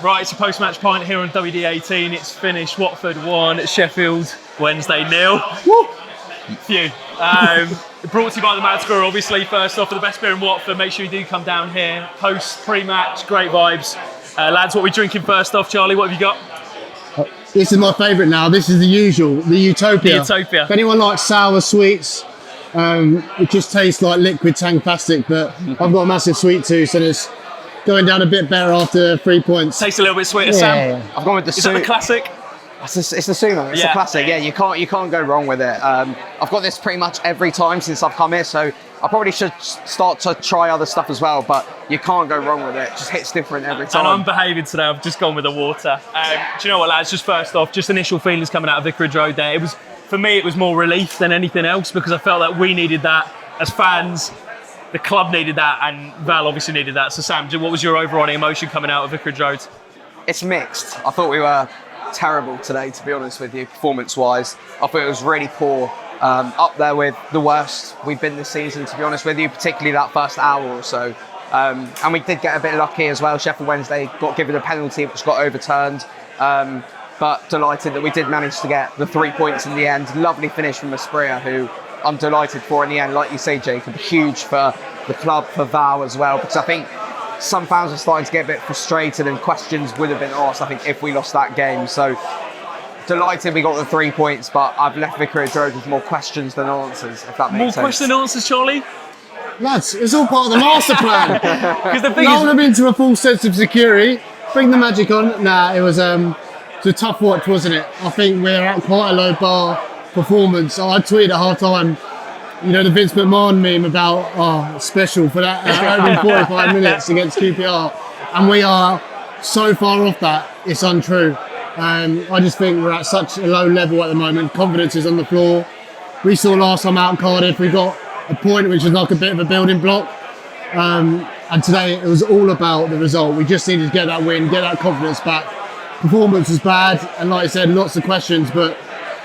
Right, it's a post-match pint here on WD18. It's finished. Watford 1, Sheffield Wednesday 0. Woo! Phew. Brought to you by the Mad Squirrel, obviously. First off, for the best beer in Watford, make sure you do come down here. Post, pre-match, great vibes. Lads, what are we drinking first off? Charlie, what have you got? This is my favourite now. This is the usual, the Utopia. The Utopia. If anyone likes sour sweets, it just tastes like liquid Tang plastic, but I've got a massive sweet tooth and it's going down a bit better after 3 points. Tastes a little bit sweeter, Yeah. Sam. I've gone with the Is that the classic? It's the Sumo. It's a classic. Yeah, you can't go wrong with it. I've got this pretty much every time since I've come here, so I probably should start to try other stuff as well. But you can't go wrong with it. It just hits different every time. And I'm behaving today. I've just gone with the water. Do you know what, lads? Just first off, just initial feelings coming out of Vicarage Road there. For me, it was more relief than anything else because I felt like we needed that as fans. The club needed that, and Val obviously needed that. So, Sam, what was your overriding emotion coming out of Vicarage Road? It's mixed. I thought we were terrible today, to be honest with you, performance-wise. I thought it was really poor. Up there with the worst we've been this season, to be honest with you, particularly that first hour or so. And we did get a bit lucky as well. Sheffield Wednesday got given a penalty, which got overturned. But delighted that we did manage to get the 3 points in the end. Lovely finish from Zazzera, who I'm delighted for in the end. Like you say, Jacob, huge for the club, for Val as well, because I think some fans are starting to get a bit frustrated and questions would have been asked, I think, if we lost that game. So delighted we got the 3 points, but I've left Vicarage Road with more questions than answers, if that makes sense. More questions than answers, Charlie? Lads, it's all part of the master plan. Because the thing Lull them into a full sense of security, bring the magic on. Nah, it was a tough watch, wasn't it? I think we're at quite a low bar performance. I tweeted at half time, the Vince McMahon meme about special for that opening 45 minutes against QPR, and we are so far off that it's untrue. I just think we're at such a low level at the moment. Confidence is on the floor. We saw last time out in Cardiff, we got a point which was like a bit of a building block, and today it was all about the result. We just needed to get that win, get that confidence back. Performance was bad, and like I said, lots of questions, but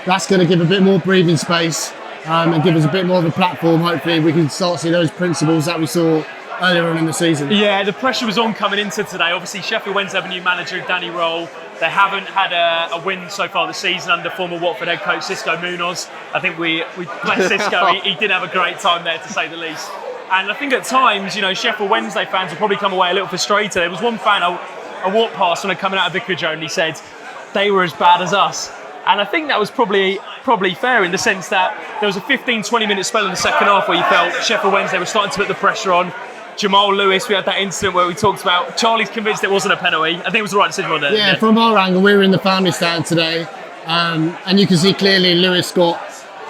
that's going to give a bit more breathing space and give us a bit more of a platform. Hopefully we can start to see those principles that we saw earlier on in the season. Yeah, the pressure was on coming into today. Obviously, Sheffield Wednesday have a new manager, Danny Roll. They haven't had a win so far this season under former Watford head coach Xisco Munoz. I think we bless Xisco. He did have a great time there, to say the least. And I think at times, Sheffield Wednesday fans will probably come away a little frustrated. There was one fan I walked past when I coming out of Vicarage Road, and he said they were as bad as us. And I think that was probably fair in the sense that there was a 15-20 minute spell in the second half where you felt Sheffield Wednesday were starting to put the pressure on. Jamal Lewis, we had that incident where we talked about, Charlie's convinced it wasn't a penalty. I think it was the right decision, wasn't it? Yeah, from our angle, we were in the family stand today, and you can see clearly Lewis got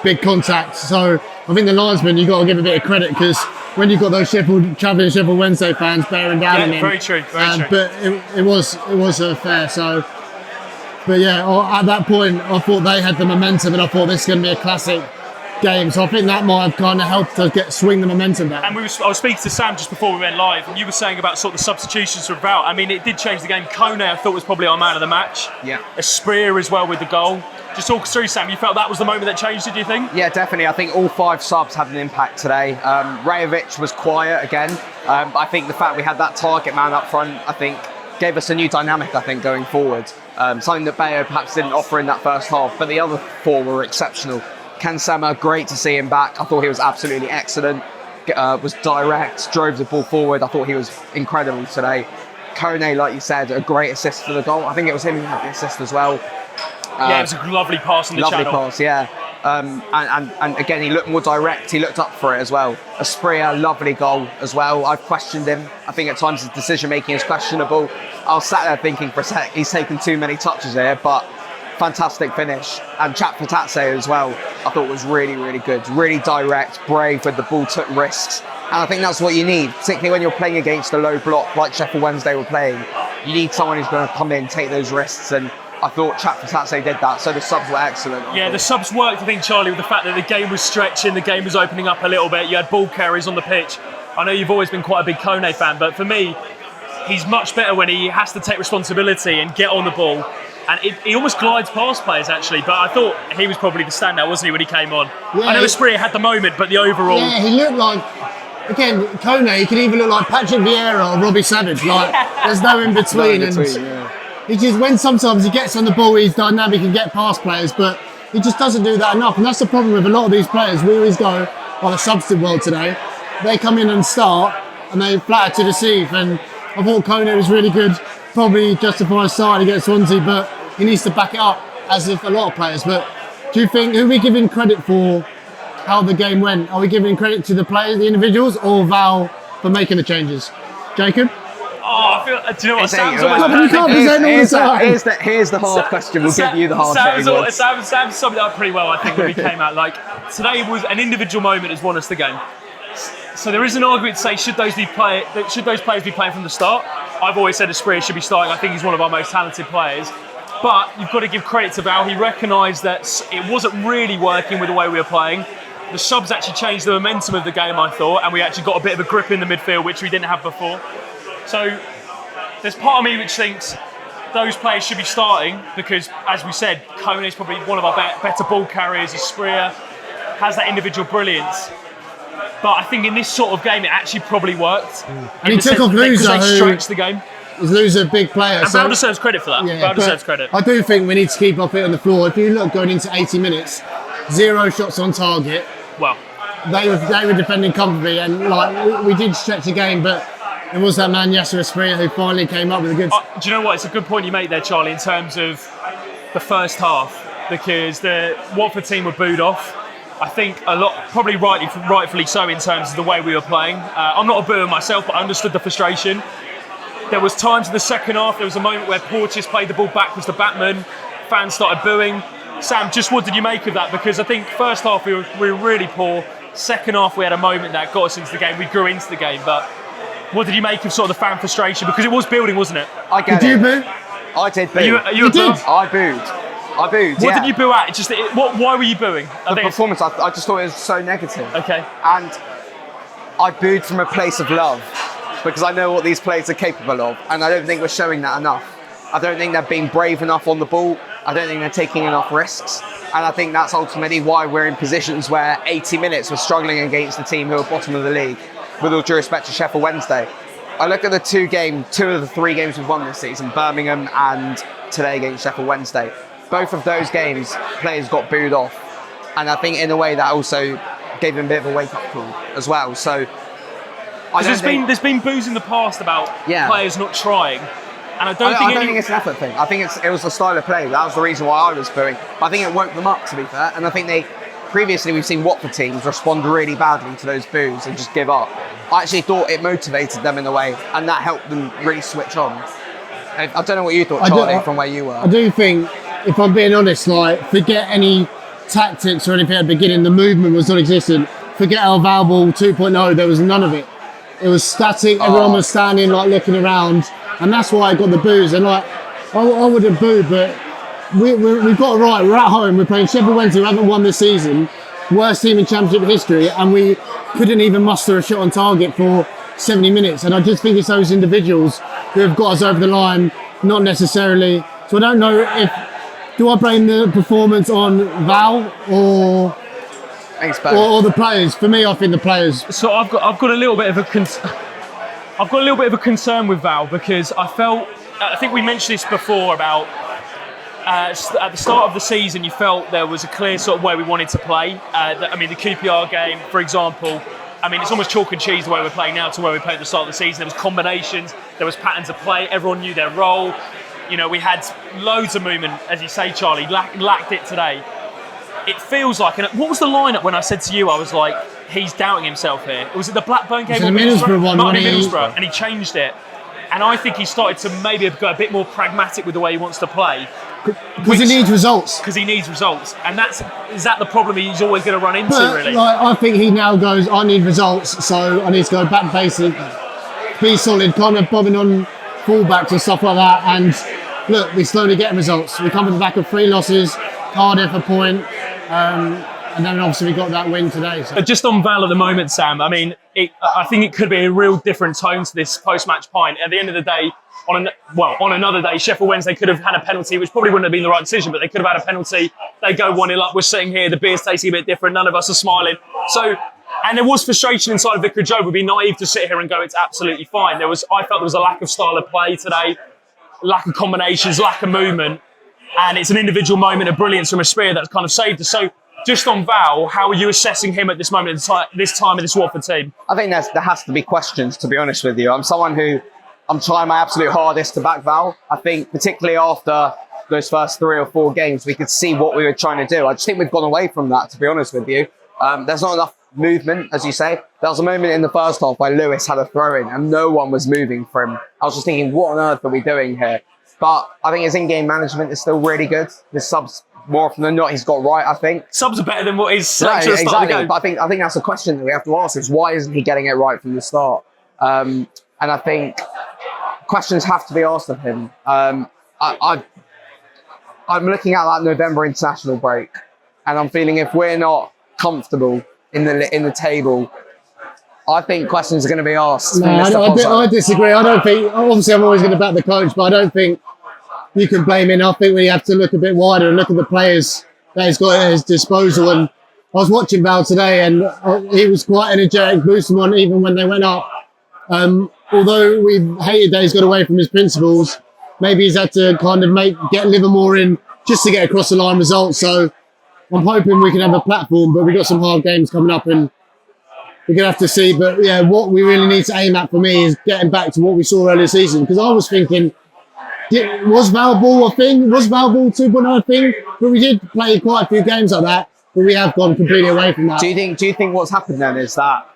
big contact. So I think the linesman, you've got to give a bit of credit, because when you've got those travelling Sheffield Wednesday fans bearing down on him. Very true, very true. But it was fair. So, but yeah, at that point, I thought they had the momentum, and I thought this is going to be a classic game. So I think that might have kind of helped to swing the momentum back. And I was speaking to Sam just before we went live, and you were saying about sort of the substitutions for Val. I mean, it did change the game. Kone, I thought, was probably our man of the match. Yeah. Zazzera as well with the goal. Just talk us through, Sam. You felt that was the moment that changed it, do you think? Yeah, definitely. I think all 5 subs had an impact today. Rajovic was quiet again. I think the fact we had that target man up front, I think, gave us a new dynamic, I think, going forward. Something that Bayo perhaps didn't offer in that first half, but the other 4 were exceptional. Kansema, great to see him back. I thought he was absolutely excellent. Was direct, drove the ball forward. I thought he was incredible today. Kone, like you said, a great assist for the goal. I think it was him who had the assist as well. Yeah, it was a lovely pass on the channel. Lovely pass, yeah. And again, he looked more direct. He looked up for it as well. Zazzera, lovely goal as well. I've questioned him. I think at times his decision making is questionable. I was sat there thinking for a sec, he's taken too many touches here, but fantastic finish. And Chatfatatse as well, I thought was really, really good. Really direct, brave with the ball, took risks. And I think that's what you need, particularly when you're playing against a low block like Sheffield Wednesday were playing. You need someone who's going to come in, take those risks, and I thought Chatfatatse did that, so the subs were excellent. Yeah, the subs worked, I think, Charlie, with the fact that the game was stretching, the game was opening up a little bit. You had ball carriers on the pitch. I know you've always been quite a big Kone fan, but for me, he's much better when he has to take responsibility and get on the ball. And he almost glides past players, actually, but I thought he was probably the standout, wasn't he, when he came on? Yeah, I know Zazzera had the moment, but the overall... Yeah, he looked like again, Kone, he can either look like Patrick Vieira or Robbie Savage. Like, there's no in between. He just, when sometimes he gets on the ball, he's dynamic and get past players, but he just doesn't do that enough. And that's the problem with a lot of these players. We always go, the substitute world today, they come in and start, and they flatter to deceive. And I thought Kone was really good, probably justified starting against Swansea, but he needs to back it up, as if a lot of players. But do you think, who are we giving credit for how the game went? Are we giving credit to the players, the individuals, or Val for making the changes? Jacob? Oh, I feel. Do you know what? Sam's Here's the hard question. We'll give you the hard question. Sam summed it up pretty well, I think, when we came out. Like, today was an individual moment has won us the game. So there is an argument to say, should those players be playing from the start? I've always said Asprilla should be starting. I think he's one of our most talented players. But you've got to give credit to Val. He recognised that it wasn't really working with the way we were playing. The subs actually changed the momentum of the game, I thought, and we actually got a bit of a grip in the midfield, which we didn't have before. So there's part of me which thinks those players should be starting because, as we said, Kone is probably one of our better ball carriers. Asprilla has that individual brilliance. But I think in this sort of game, it actually probably worked. And he took off Loser, who stretched the game. Loser, big player. And Val deserves credit for that. Yeah, Val deserves credit. I do think we need to keep our feet on the floor. If you look going into 80 minutes, 0 shots on target. Well, they were defending comfortably, and like we did stretch the game, but it was that man Yasser Asprilla who finally came up with a good. Do you know what? It's a good point you make there, Charlie, in terms of the first half, because the Watford team were booed off. I think a lot, probably rightfully so, in terms of the way we were playing. I'm not a booer myself, but I understood the frustration. There was times in the second half. There was a moment where Porteous played the ball backwards to Batman. Fans started booing. Sam, just what did you make of that? Because I think first half we were really poor. Second half we had a moment that got us into the game. We grew into the game. But what did you make of sort of the fan frustration? Because it was building, wasn't it? I get it. Did you boo? I did boo. Are you a booer? I booed. What did you boo at? Why were you booing? The performance. I just thought it was so negative. Okay. And I booed from a place of love because I know what these players are capable of, and I don't think we're showing that enough. I don't think they're being brave enough on the ball. I don't think they're taking enough risks. And I think that's ultimately why we're in positions where 80 minutes we're struggling against the team who are bottom of the league, with all due respect to Sheffield Wednesday. I look at the two of the 3 games we've won this season, Birmingham and today against Sheffield Wednesday. Both of those games, players got booed off. And I think in a way that also gave them a bit of a wake-up call as well. So there's been boos in the past about players not trying. And I don't think it's an effort thing. I think it was the style of play. That was the reason why I was booing. I think it woke them up, to be fair. And I think previously we've seen Watford teams respond really badly to those boos and just give up. I actually thought it motivated them in a way, and that helped them really switch on. I don't know what you thought, Charlie, from where you were. I do think, if I'm being honest, forget any tactics or anything at the beginning. The movement was non-existent. Forget our Valball 2.0. There was none of it. It was static. Everyone was standing, looking around. And that's why I got the boos. And I wouldn't boo, but we've got it right. We're at home. We're playing Sheffield Wednesday, who haven't won this season. Worst team in Championship history. And we couldn't even muster a shot on target for 70 minutes. And I just think it's those individuals who have got us over the line, not necessarily. So I don't know do I blame the performance on Val or the players? For me, I think the players. So I've got a little bit of a concern with Val, because I think we mentioned this before about at the start of the season you felt there was a clear sort of way we wanted to play. The QPR game, for example, it's almost chalk and cheese the way we're playing now to where we played at the start of the season. There was combinations, there was patterns of play, everyone knew their role. We had loads of movement, as you say, Charlie, lacked it today. It feels like, and what was the lineup when I said to you, I was like, he's doubting himself here. Was it the Blackburn game? The Middlesbrough one. Middlesbrough, and he changed it. And I think he started to maybe go a bit more pragmatic with the way he wants to play. Because he needs results. Because he needs results. And is that the problem he's always going to run into, really? I think he now goes, I need results, so I need to go back basic, be solid, kind of bobbing on fullbacks and stuff like that. And look, we're slowly getting results. We come from the back of 3 losses, Cardiff a point, and then obviously we got that win today. So. Just on Val at the moment, Sam, I think it could be a real different tone to this post-match Pint. At the end of the day, on another day, Sheffield Wednesday could have had a penalty, which probably wouldn't have been the right decision, but they could have had a penalty. They go 1-0 up. We're sitting here, the beer's tasting a bit different. None of us are smiling. So And there was frustration inside of Vicarage Road. We'd be naive to sit here and go, it's absolutely fine. I felt there was a lack of style of play today, lack of combinations, lack of movement. And it's an individual moment of brilliance from Asprilla that's kind of saved us. So just on Val, how are you assessing him at this moment, this time of this Watford team? I think there has to be questions, to be honest with you. I'm someone who, I'm trying my absolute hardest to back Val. I think particularly after those first 3 or 4 games, we could see what we were trying to do. I just think we've gone away from that, to be honest with you. There's not enough movement, as you say. There was a moment in the first half where Lewis had a throw in and no one was moving for him. I was just thinking, what on earth are we doing here? But I think his in-game management is still really good. The subs, more often than not, he's got right, I think. Subs are better than what his selection exactly. Start of the game. But I think that's a question that we have to ask is why isn't he getting it right from the start? And I think questions have to be asked of him. I'm looking at that November international break and I'm feeling if we're not comfortable in the table, I think questions are going to be asked. No, I disagree. I don't think, obviously I'm always going to back the coach, but I don't think you can blame him. I think we have to look a bit wider and look at the players that he's got at his disposal. And I was watching Val today and he was quite energetic, boosting one even when they went up. Although we hated that he's got away from his principles, maybe he's had to kind of get Livermore in just to get across the line results. So I'm hoping we can have a platform, but we've got some hard games coming up and we're going to have to see. But yeah, what we really need to aim at for me is getting back to what we saw earlier season. Because I was thinking, was Val Ball a thing? Was Val Ball 2.0 a thing? But we did play quite a few games like that, but we have gone completely away from that. Do you think what's happened then is that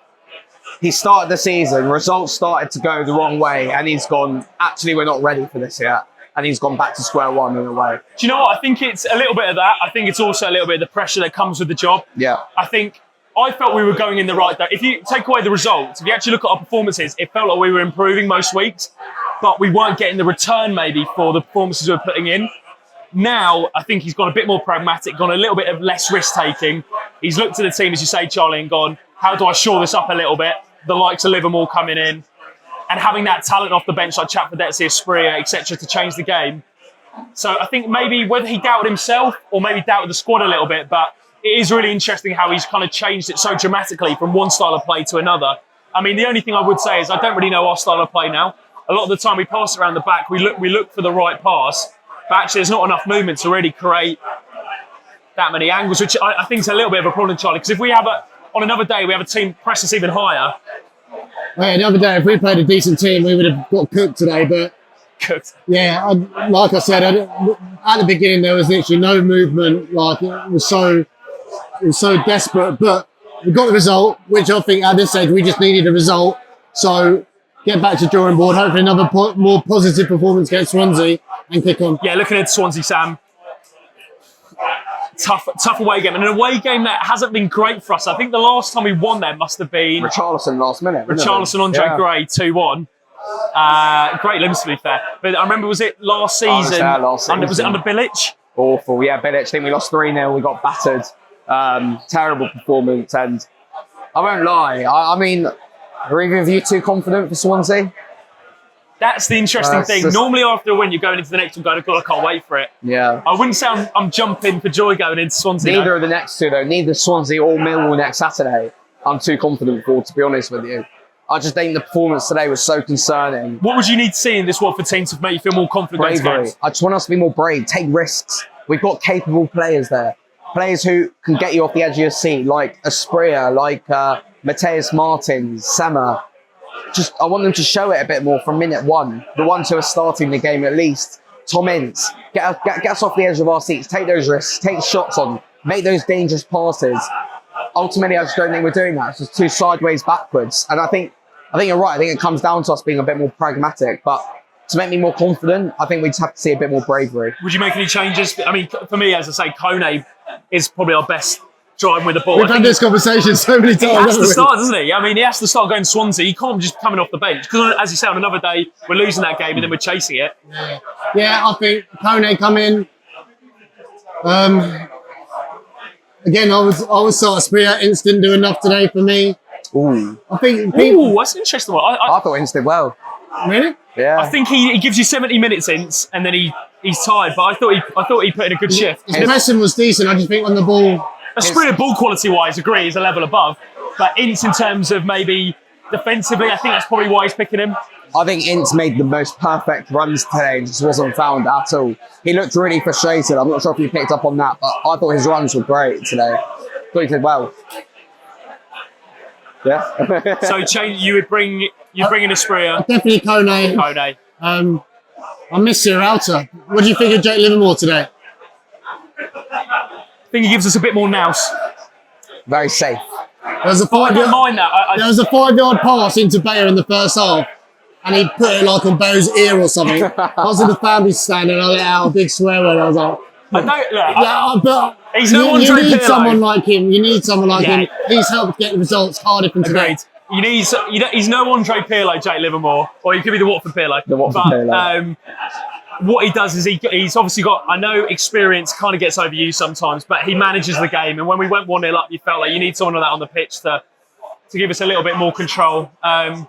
he started the season, results started to go the wrong way, and he's gone, actually, we're not ready for this yet. And he's gone back to square one in a way. Do you know what? I think it's a little bit of that. I think it's also a little bit of the pressure that comes with the job. Yeah. I felt we were going in the right direction. If you take away the results, if you actually look at our performances, it felt like we were improving most weeks, but we weren't getting the return maybe for the performances we were putting in. Now, I think he's gone a bit more pragmatic, gone a little bit of less risk-taking. He's looked at the team, as you say, Charlie, and gone, how do I shore this up a little bit? The likes of Livermore coming in and having that talent off the bench like Chapfordetsi, Asprilla, etc., to change the game. So I think maybe whether he doubted himself or maybe doubted the squad a little bit, but it is really interesting how he's kind of changed it so dramatically from one style of play to another. I mean, the only thing I would say is I don't really know our style of play now. A lot of the time we pass it around the back, we look for the right pass, but actually there's not enough movement to really create that many angles, which I think is a little bit of a problem, Charlie, because if we have on another day, we have a team press us even higher. Well, the other day, if we played a decent team, we would have got cooked today, but cooked. Yeah, like I said, at the beginning there was literally no movement. Like it was so desperate, but we got the result, which I think at this stage we just needed a result. So get back to drawing board. Hopefully another more positive performance against Swansea and kick on. Yeah, looking at Swansea, Sam. Tough away game, and an away game that hasn't been great for us. I think the last time we won there must have been Richarlison last minute. Richarlison, Andre Gray, 2-1. Great limbs, to be fair. But I remember, was it last season? Was it under Bilic? Awful, yeah, Bilic. I think we lost 3-0. We got battered. Terrible performance, and I won't lie. I mean, are either of you too confident for Swansea? That's the interesting thing. Normally after a win, you're going into the next one going, God, I can't wait for it. Yeah. I wouldn't say I'm jumping for joy going into Swansea. Neither of the next two, though. Neither Swansea or Millwall next Saturday. I'm too confident for, to be honest with you. I just think the performance today was so concerning. What would you need to see in this Watford team to make you feel more confident? Bravery. I just want us to be more brave, take risks. We've got capable players there. Players who can get you off the edge of your seat, like Asprilla, like Mateus Martins, Sema. I want them to show it a bit more from minute one. The ones who are starting the game at least. Tom Ince, get us off the edge of our seats, take those risks, take shots on, make those dangerous passes. Ultimately, I just don't think we're doing that. It's just too sideways backwards. And I think you're right. I think it comes down to us being a bit more pragmatic. But to make me more confident, I think we just have to see a bit more bravery. Would you make any changes? I mean, for me, as I say, Kone is probably our best driving with the ball. We've had this conversation so many times. He has to start, doesn't he? I mean, he has to start going Swansea. He can't just coming off the bench. Because, as you say, on another day, we're losing that game and then we're chasing it. Yeah, I think Kone come in. Again, I was sort of Asprilla. Ince didn't do enough today for me. Ooh. I think that's an interesting one. I thought Ince did well. Really? Yeah. I think he gives you 70 minutes, Ince, and then he's tired. But I thought he put in a good shift. His pressing was decent. I just think on the ball, Asprilla ball quality wise, agree, is a level above. But Ince, in terms of maybe defensively, I think that's probably why he's picking him. I think Ince made the most perfect runs today and just wasn't found at all. He looked really frustrated. I'm not sure if you picked up on that, but I thought his runs were great today. I thought he did well. Yeah. So you bring in Asprilla. Definitely Kone. I miss Serralta. What do you think of Jake Livermore today? I think he gives us a bit more nous. Very safe. There was a I don't mind that. There was a 5-yard pass into Bayer in the first half, and he put it like on Bo's ear or something. I was in the family stand and I let out a big swear word. I was like, but he's no you Andre need Pirlo. someone like him. You need someone like him. He's helped get the results Cardiff and today. Agreed. He's no Andre Pirlo, Jake Livermore, or he could be the Watford Pirlo. Pirlo. What he does is he's obviously got, I know experience kind of gets overused sometimes, but he manages the game. And when we went 1-0 up, you felt like you need someone like that on the pitch to give us a little bit more control. I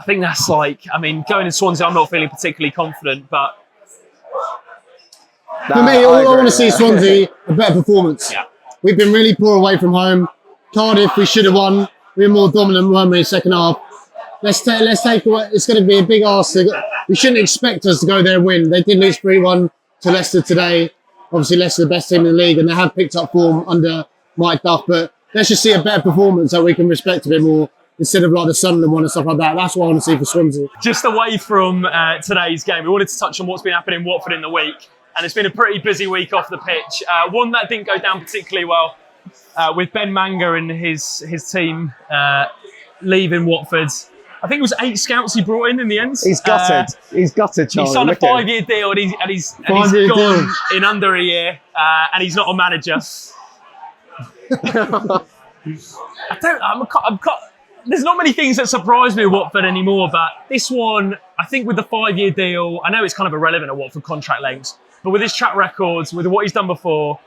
think that's going in Swansea, I'm not feeling particularly confident, but for me, all I want to see is Swansea a better performance. Yeah. We've been really poor away from home. Cardiff, we should have won. We were more dominant, weren't we, second half. Let's take away. It's going to be a big ask. We shouldn't expect us to go there and win. They did lose 3-1 to Leicester today. Obviously, Leicester the best team in the league, and they have picked up form under Mike Duff. But let's just see a better performance that we can respect a bit more instead of like the Sunderland one and stuff like that. That's what I want to see for Swansea. Just away from today's game, we wanted to touch on what's been happening in Watford in the week. And it's been a pretty busy week off the pitch. One that didn't go down particularly well with Ben Manga and his team leaving Watford. I think it was 8 scouts he brought in the end. He's gutted. He's gutted, Charlie. He signed a 5-year deal and he's gone in under a year and he's not a manager. There's not many things that surprise me with Watford anymore, but this one, I think with the 5-year deal, I know it's kind of irrelevant at Watford contract lengths, but with his track records, with what he's done before,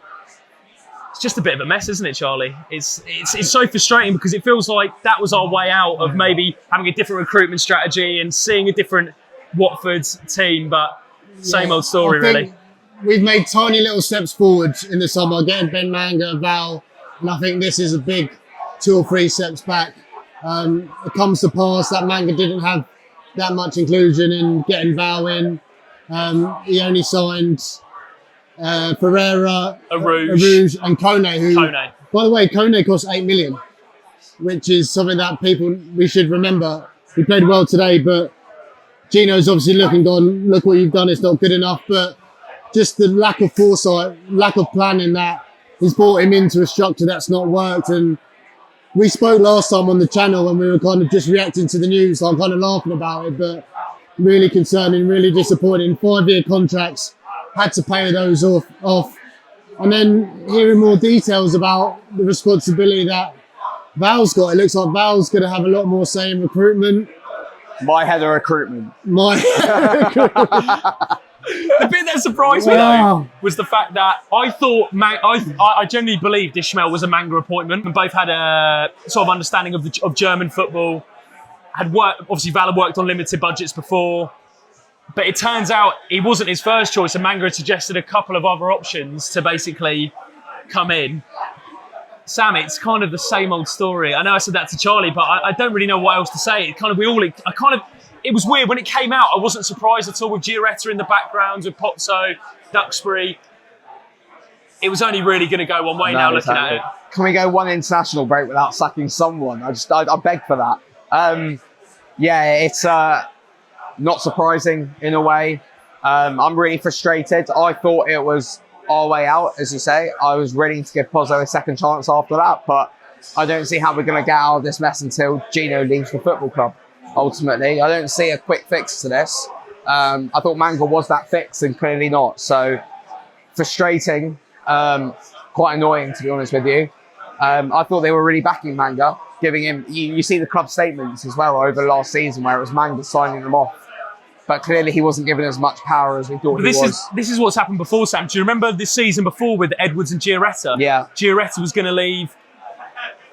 it's just a bit of a mess, isn't it, Charlie? It's so frustrating because it feels like that was our way out of maybe having a different recruitment strategy and seeing a different Watford team, but same old story, really. We've made tiny little steps forward in the summer, getting Ben Manga, Val, and I think this is a big 2 or 3 steps back. It comes to pass that Manga didn't have that much inclusion in getting Val in. He only signed Pereira, Arouge and Kone, by the way, Kone cost 8 million, which is something that we should remember. He played well today, but Gino's obviously gone, look what you've done, it's not good enough. But just the lack of foresight, lack of planning that he's brought him into a structure that's not worked. And we spoke last time on the channel and we were kind of just reacting to the news, so I'm kind of laughing about it, but really concerning, really disappointing. 5-year contracts, had to pay those off. And then hearing more details about the responsibility that Val's got, it looks like Val's going to have a lot more say in recruitment. My head of recruitment. The bit that surprised me though was the fact that I thought I genuinely believed Ishmael was a Manga appointment, and both had a sort of understanding of German football. Obviously Val had worked on limited budgets before, but it turns out he wasn't his first choice, and Manga had suggested a couple of other options to basically come in. Sam, it's kind of the same old story. I know I said that to Charlie, but I don't really know what else to say. It was weird when it came out. I wasn't surprised at all with Gioretta in the background, with Pozzo, Duxbury. It was only really going to go one way now, looking at it. Can we go one international break without sacking someone? I beg for that. It's not surprising in a way. I'm really frustrated. I thought it was our way out, as you say. I was ready to give Pozzo a second chance after that, but I don't see how we're going to get out of this mess until Gino leaves the football club. Ultimately, I don't see a quick fix to this. I thought Manga was that fix, and clearly not. So frustrating, quite annoying, to be honest with you. I thought they were really backing Manga, giving him. You see the club statements as well over the last season where it was Manga signing them off, but clearly he wasn't given as much power as we thought he was. This is what's happened before, Sam. Do you remember this season before with Edwards and Gioretta? Yeah, Gioretta was going to leave.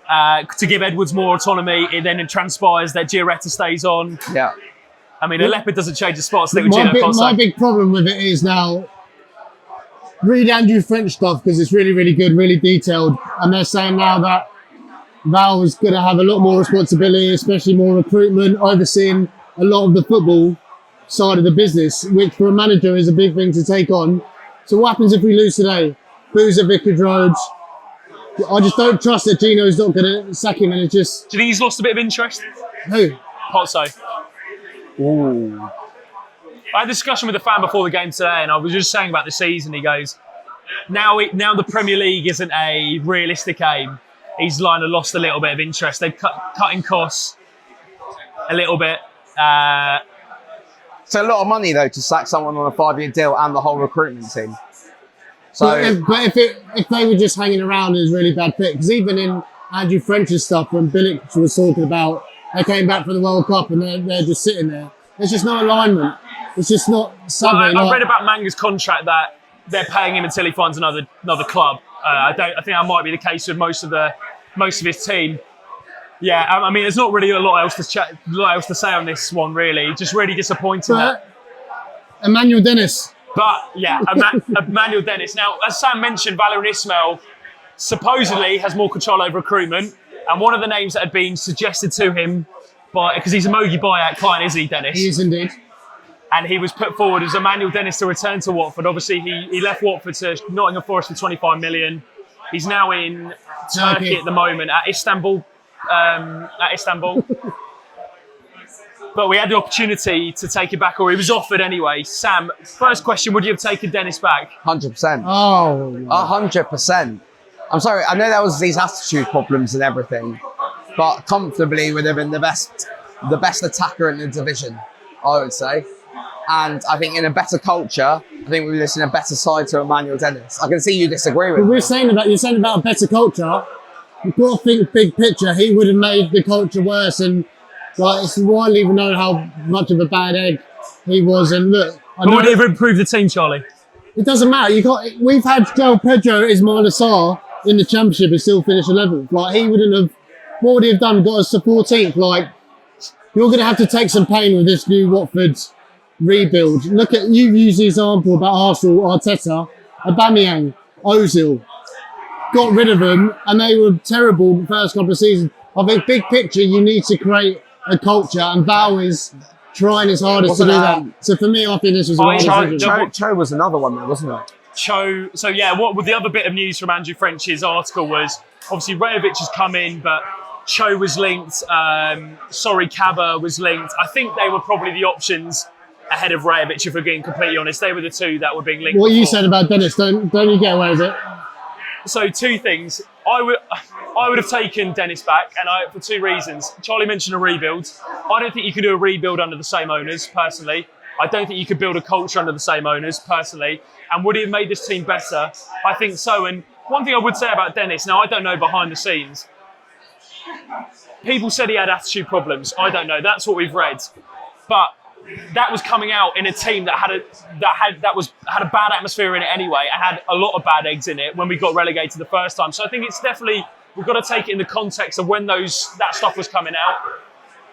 To give Edwards more autonomy, it transpires that Gioretta stays on. Yeah. I mean, a leopard doesn't change the spots. My big problem with it is now, read Andrew French stuff because it's really, really good, really detailed. And they're saying now that Val was going to have a lot more responsibility, especially more recruitment, overseeing a lot of the football side of the business, which for a manager is a big thing to take on. So what happens if we lose today? Booze at Vicarage Road. I just don't trust that Gino's not going to sack him, and it's just... Do you think he's lost a bit of interest? Who? Pozzo. Ooh. I had a discussion with a fan before the game today, and I was just saying about the season. He goes, now the Premier League isn't a realistic aim. He's lost a little bit of interest. They've cutting costs a little bit. It's a lot of money though to sack someone on a 5-year deal and the whole recruitment team. So, but if they were just hanging around, it was a really bad fit. Because even in Andrew French's stuff, when Bilic was talking about they came back for the World Cup and they're just sitting there, there's just no alignment. It's just not something. I read about Manga's contract that they're paying him until he finds another club. I think that might be the case with most of his team. Yeah, I mean, there's not really a lot else to say on this one, really. Just really disappointing. Emmanuel Dennis. But yeah, Emmanuel Dennis. Now, as Sam mentioned, Valérien Ismaël supposedly has more control over recruitment, and one of the names that had been suggested to him because he's a Mogi buyout client, isn't he, Dennis? He is indeed. And he was put forward as Emmanuel Dennis to return to Watford. Obviously, he left Watford to Nottingham Forest for 25 million. He's now in Turkey at the moment at Istanbul. But we had the opportunity to take it back, or he was offered anyway. Sam, first question, would you have taken Dennis back? 100%. Oh. 100%. I'm sorry, I know there was these attitude problems and everything, but comfortably would have been the best attacker in the division, I would say. And I think in a better culture, I think we would have seen a better side to Emmanuel Dennis. I can see you disagree with me. You're saying about a better culture. You've got to think big picture. He would have made the culture worse, and it's widely even known how much of a bad egg he was. And look, would it have improved the team, Charlie? It doesn't matter. We've had João Pedro Ismail Assar in the Championship and still finish 11th. He wouldn't have. What would he have done? Got us to 14th. You're going to have to take some pain with this new Watford rebuild. You've used the example about Arsenal, Arteta, Aubameyang, Ozil. Got rid of them, and they were terrible the first couple of seasons. I think big picture, you need to create a culture, and Val is trying his hardest to do that. So for me, I think this was a right decision. Cho was another one there, wasn't it? Cho. So yeah, what with the other bit of news from Andrew French's article was obviously Rajovic has come in, but Cho was linked. Kaba was linked. I think they were probably the options ahead of Rajovic, if we're being completely honest. They were the two that were being linked. What you said about Dennis, don't you get away with it? So two things. I would have taken Dennis back, and for two reasons. Charlie mentioned a rebuild. I don't think you could do a rebuild under the same owners, personally. I don't think you could build a culture under the same owners, personally. And would it have made this team better? I think so. And one thing I would say about Dennis, now I don't know behind the scenes. People said he had attitude problems. I don't know. That's what we've read. But that was coming out in a team that had a bad atmosphere in it anyway, and had a lot of bad eggs in it when we got relegated the first time. So I think it's definitely, we've got to take it in the context of when that stuff was coming out.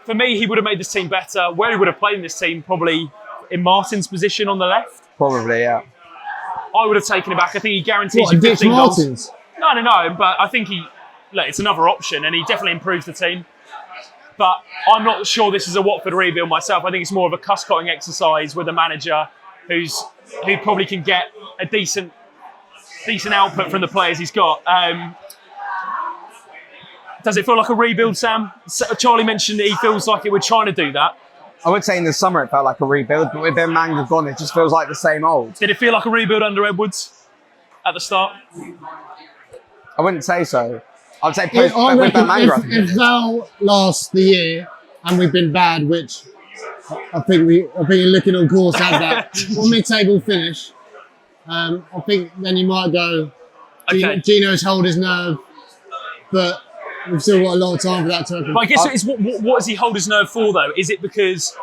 For me, he would have made this team better. Where he would have played in this team, probably in Martin's position on the left. Probably, yeah. I would have taken it back. I think he guarantees you 15 goals. Martins? No, but I think it's another option, and he definitely improves the team. But I'm not sure this is a Watford rebuild myself. I think it's more of a cuss-cutting exercise with a manager who probably can get a decent output from the players he's got. Does it feel like a rebuild, Sam? Charlie mentioned that he feels like we're trying to do that. I would say in the summer it felt like a rebuild, but with Ben Manga gone, it just feels like the same old. Did it feel like a rebuild under Edwards at the start? I wouldn't say so. I'd say with Ben Manga. If Val lasts the year and we've been bad, which I think you're looking on course at that, or mid-table finish, I think then you might go, okay. Gino's hold his nerve, but we've still got a lot of time for that to happen. But I guess it's what does he hold his nerve for though? Is it because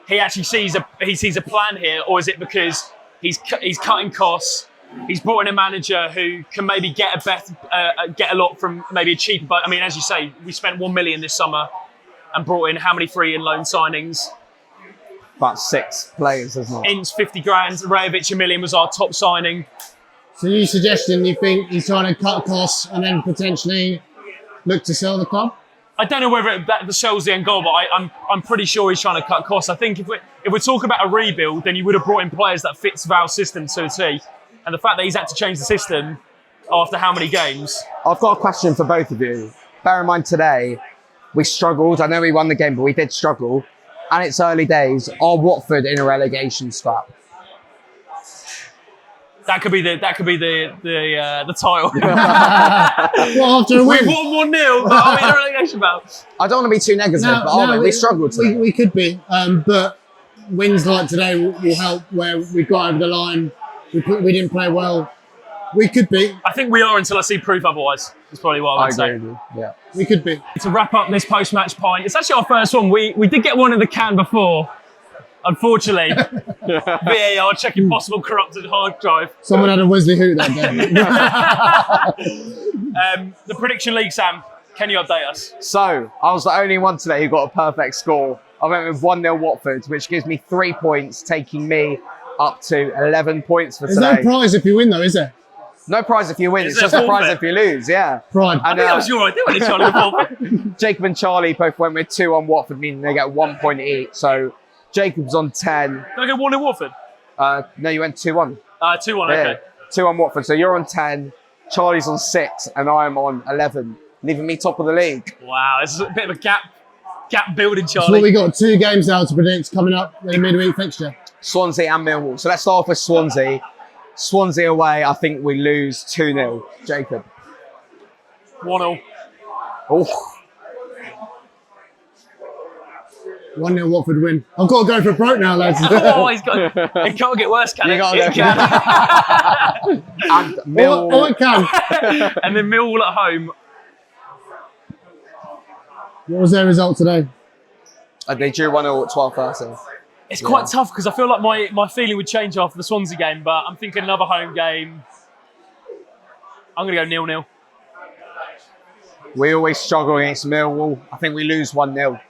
he actually sees a plan here, or is it because he's cutting costs? He's brought in a manager who can maybe get a lot from maybe a cheaper. But I mean, as you say, we spent 1 million this summer and brought in how many free and loan signings? About 6 players, isn't it? Ince 50 grand. Rajovic $1 million was our top signing. So you think he's trying to cut costs and then potentially look to sell the club? I don't know whether that sells the end goal, but I'm pretty sure he's trying to cut costs. I think if we're talking about a rebuild, then you would have brought in players that fits Val's system to a T. And the fact that he's had to change the system after how many games? I've got a question for both of you. Bear in mind today, we struggled. I know we won the game, but we did struggle. And it's early days. Are Watford in a relegation scrap? That could be the title. Well, after a We've win. won 1-0, but I'm in a relegation battle. I don't want to be too negative, but are we? We struggled today. We could be, but wins like today will help where we got over the line. We didn't play well. We could be. I think we are until I see proof otherwise. That's probably what I would say. Agree with you. Yeah. We could be. To wrap up this post-match pint, it's actually our first one. We did get one in the can before. Unfortunately, VAR checking possible corrupted hard drive. Someone had a Wesley hoot that day. The prediction league, Sam. Can you update us? So, I was the only one today who got a perfect score. I went with 1-0 Watford, which gives me 3 points, taking me up to 11 points for There's today. no prize if you win, though, is there? No prize if you win, Is it's there just a prize forfeit? if you lose, yeah. Pride. I And think that was your idea when it's Charlie the forfeit. Jacob and Charlie both went with 2 on Watford, meaning they get 1 point each. So, Jacob's on 10. Did I go 1-0 Watford? No, you went 2-1. 2-1, okay. 2 on Watford. So you're on 10, Charlie's on 6, and I'm on 11, leaving me top of the league. Wow, there's a bit of a gap building, So Charlie. we got 2 games now to predict coming up in the midweek fixture. Swansea and Millwall. So let's start off with Swansea. Swansea away, I think we lose 2-0. Jacob. 1-0. Oh, 1-0 Watford win. I've got to go for broke now, lads. Oh, it can't get worse, can You it? gotta It go. can. and Millwall. Oh, it can. And then Millwall at home. What was their result today? They drew 1-0 at 12:30. It's quite tough because I feel like my feeling would change after the Swansea game, but I'm thinking another home game. I'm going to go 0-0. We always struggle against Millwall. I think we lose 1-0.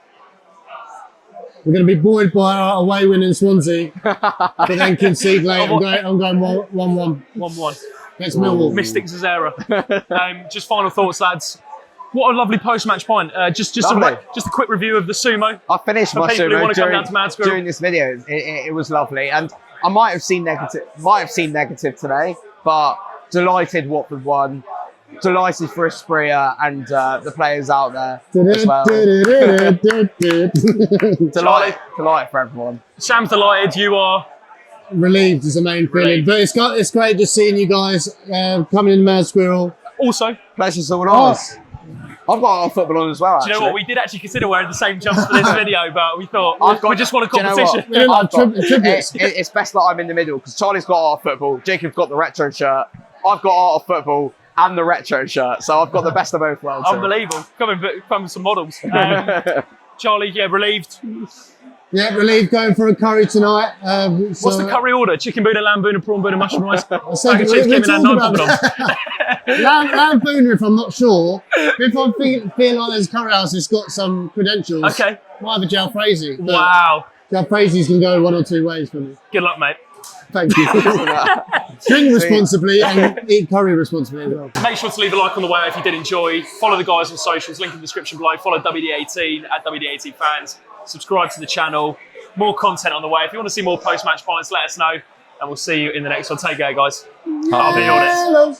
We're going to be buoyed by our away win in Swansea, but then concede late. I'm going 1-1 1-1. against Millwall. Mystic Zazzera. Just final thoughts, lads. What a lovely post-match point. Just Lovely. a quick review of the sumo. I finished For my people who sumo wanna come down to Mad Squirrel. during this video. It was lovely, and I might have seen negative today, but delighted Watford won. Delighted for Espria and the players out there as well. Delighted for everyone. Sam's delighted. You are. Relieved is the main feeling, Relieved. but it's great just seeing you guys coming in Mad Squirrel. Also, Pleasure's all ours. I've got our football on as well. do you know what? We did actually consider wearing the same jumps for this video, but we thought we just want a do you know competition. what? We don't have triplets. It's best that I'm in the middle because Charlie's got our football, Jacob's got the retro shirt, I've got our football and the retro shirt, so I've got the best of both worlds. here. Unbelievable. Come with some models. Charlie, yeah, relieved. Yeah, relieved going for a curry tonight. What's the curry order? Chicken booner, lamb booner, prawn booner, mushroom rice. So Bag of chips, we're Kevin, and talking nine about poppadoms. Lamb booner, if I'm not sure. If I feel like there's a curry house, it's got some credentials. Okay. Might have a Jalfrezi. but Wow. Jalfrezis can go 1 or 2 ways for me. Good luck, mate. Thank you. Drink responsibly and eat curry responsibly as well. Make sure to leave a like on the way if you did enjoy. Follow the guys on socials, link in the description below. Follow WD18 at WD18 fans. Subscribe to the channel. More content on the way. If you want to see more post-match pints, let us know. And we'll see you in the next one. Take care, guys. I'll be honest. Hello.